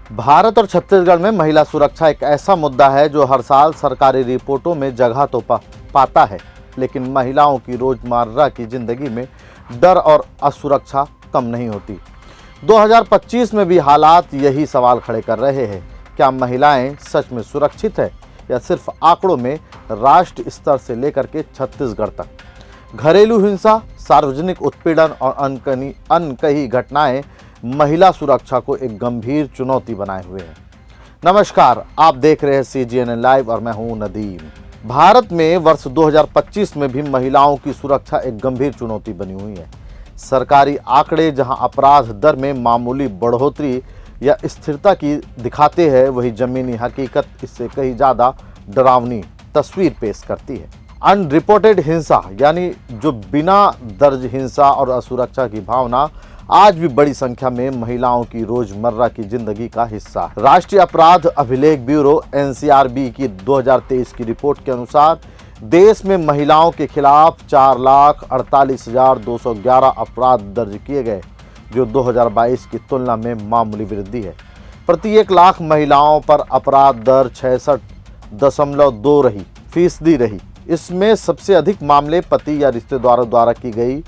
भारत और छत्तीसगढ़ में महिला सुरक्षा एक ऐसा मुद्दा है जो हर साल सरकारी रिपोर्टों में जगह तो पाता है, लेकिन महिलाओं की रोजमर्रा की जिंदगी में डर और असुरक्षा कम नहीं होती। 2025 में भी हालात यही सवाल खड़े कर रहे हैं। क्या महिलाएं सच में सुरक्षित है या सिर्फ आंकड़ों में? राष्ट्र स्तर से लेकर के छत्तीसगढ़ तक घरेलू हिंसा, सार्वजनिक उत्पीड़न और अनकही घटनाएं महिला सुरक्षा को एक गंभीर चुनौती बनाए हुए हैं। नमस्कार, आप देख रहे हैं CGNN लाइव और मैं हूं नदीम। भारत में वर्ष 2025 में भी महिलाओं की सुरक्षा एक गंभीर चुनौती बनी हुई है। सरकारी आंकड़े जहां अपराध दर में मामूली बढ़ोतरी या स्थिरता की दिखाते हैं, वहीं जमीनी हकीकत इससे कहीं ज़्यादा डरावनी तस्वीर पेश करती है। अनरिपोर्टेड हिंसा यानी जो बिना दर्ज हिंसा और असुरक्षा की भावना आज भी बड़ी संख्या में महिलाओं की रोजमर्रा की जिंदगी का हिस्सा है। राष्ट्रीय अपराध अभिलेख ब्यूरो NCRB की 2023 की रिपोर्ट के अनुसार देश में महिलाओं के खिलाफ 4,48,211 अपराध दर्ज किए गए, जो 2022 की तुलना में मामूली वृद्धि है। प्रति 1 लाख महिलाओं पर अपराध दर 66.2% रही। इसमें सबसे अधिक मामले पति या रिश्तेदारों द्वारा की गई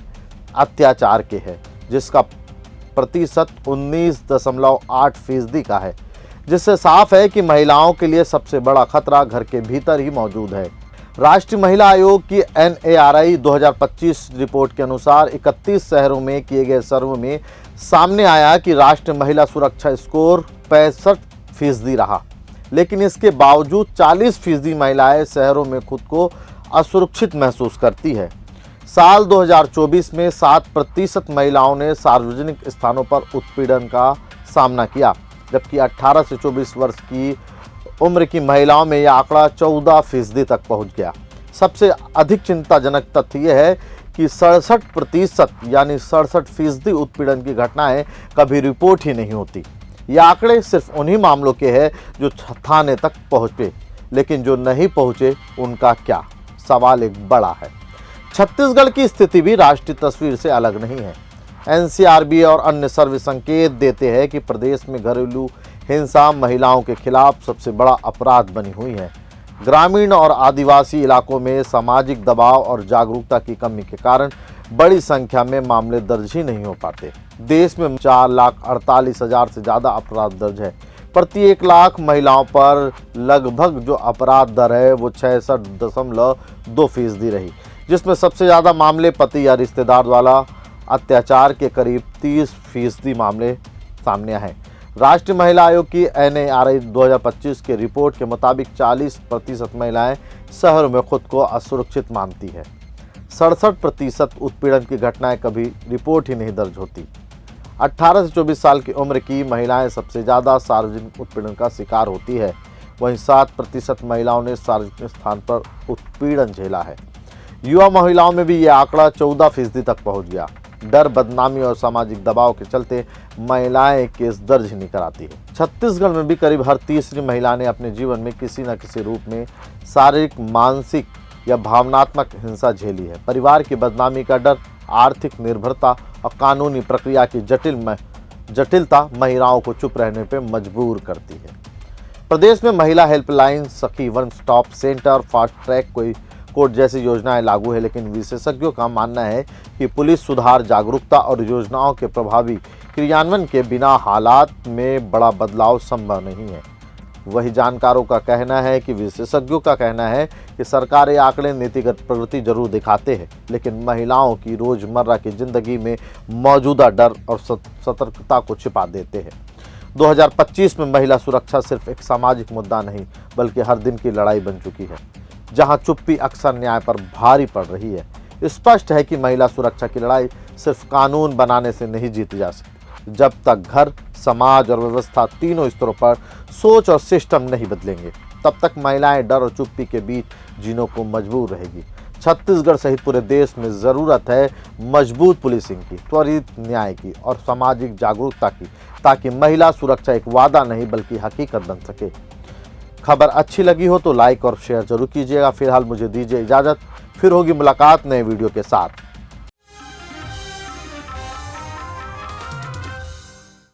अत्याचार के हैं, जिसका प्रतिशत 19.8% का है, जिससे साफ है कि महिलाओं के लिए सबसे बड़ा खतरा घर के भीतर ही मौजूद है। राष्ट्रीय महिला आयोग की NARI 2025 रिपोर्ट के अनुसार 31 शहरों में किए गए सर्वे में सामने आया कि राष्ट्रीय महिला सुरक्षा स्कोर 65% रहा, लेकिन इसके बावजूद 40% महिलाएं शहरों में खुद को असुरक्षित महसूस करती है। साल 2024 में 7% महिलाओं ने सार्वजनिक स्थानों पर उत्पीड़न का सामना किया, जबकि 18 से 24 वर्ष की उम्र की महिलाओं में यह आंकड़ा 14% तक पहुंच गया। सबसे अधिक चिंताजनक तथ्य यह है कि 67% यानी 67% उत्पीड़न की घटनाएं कभी रिपोर्ट ही नहीं होती। ये आंकड़े सिर्फ उन्हीं मामलों के हैं जो थाने तक पहुंचे, लेकिन जो नहीं पहुंचे उनका क्या? सवाल एक बड़ा है। छत्तीसगढ़ की स्थिति भी राष्ट्रीय तस्वीर से अलग नहीं है। NCRB और अन्य सर्वे संकेत देते हैं कि प्रदेश में घरेलू हिंसा महिलाओं के खिलाफ सबसे बड़ा अपराध बनी हुई है। ग्रामीण और आदिवासी इलाकों में सामाजिक दबाव और जागरूकता की कमी के कारण बड़ी संख्या में मामले दर्ज ही नहीं हो पाते। देश में 4,48,000 से ज़्यादा अपराध दर्ज है। प्रति 1 लाख महिलाओं पर लगभग जो अपराध दर है वो 66.2% रही, जिसमें सबसे ज़्यादा मामले पति या रिश्तेदार द्वारा अत्याचार के करीब 30% मामले सामने आए। राष्ट्रीय महिला आयोग की NARI 2025 के रिपोर्ट के मुताबिक 40% महिलाएं शहरों में खुद को असुरक्षित मानती है। 67% उत्पीड़न की घटनाएं कभी रिपोर्ट ही नहीं दर्ज होती। 18 से 24 साल की उम्र की महिलाएं सबसे ज़्यादा सार्वजनिक उत्पीड़न का शिकार होती है। वहीं 7% महिलाओं ने सार्वजनिक स्थान पर उत्पीड़न झेला है। युवा महिलाओं में भी यह आंकड़ा 14% तक पहुंच गया। डर, बदनामी और सामाजिक दबाव के चलते महिलाएं केस दर्ज नहीं कराती है। छत्तीसगढ़ में भी करीब हर तीसरी महिला ने अपने जीवन में किसी न किसी रूप में शारीरिक, मानसिक या भावनात्मक हिंसा झेली है। परिवार की बदनामी का डर, आर्थिक निर्भरता और कानूनी प्रक्रिया की जटिलता महिलाओं को चुप रहने पर मजबूर करती है। प्रदेश में महिला हेल्पलाइन, सखी one stop centre, fast track court जैसी योजनाएं लागू है, लेकिन विशेषज्ञों का मानना है कि पुलिस सुधार, जागरूकता और योजनाओं के प्रभावी क्रियान्वयन के बिना हालात में बड़ा बदलाव संभव नहीं है। वही जानकारों का कहना है कि विशेषज्ञों का कहना है कि सरकारी आंकड़े नीतिगत प्रगति जरूर दिखाते हैं, लेकिन महिलाओं की रोजमर्रा की जिंदगी में मौजूदा डर और सतर्कता को छिपा देते हैं। 2025 में महिला सुरक्षा सिर्फ एक सामाजिक मुद्दा नहीं, बल्कि हर दिन की लड़ाई बन चुकी है, जहां चुप्पी अक्सर न्याय पर भारी पड़ रही है। स्पष्ट है कि महिला सुरक्षा की लड़ाई सिर्फ कानून बनाने से नहीं जीती जा सकती। जब तक घर, समाज और व्यवस्था तीनों स्तरों पर सोच और सिस्टम नहीं बदलेंगे, तब तक महिलाएं डर और चुप्पी के बीच जीने को मजबूर रहेगी। छत्तीसगढ़ सहित पूरे देश में ज़रूरत है मजबूत पुलिसिंग की, त्वरित न्याय की और सामाजिक जागरूकता की, ताकि महिला सुरक्षा एक वादा नहीं बल्कि हकीकत बन सके। खबर अच्छी लगी हो तो लाइक और शेयर जरूर कीजिएगा। फिलहाल मुझे दीजिए इजाज़त, फिर होगी मुलाकात नए वीडियो के साथ।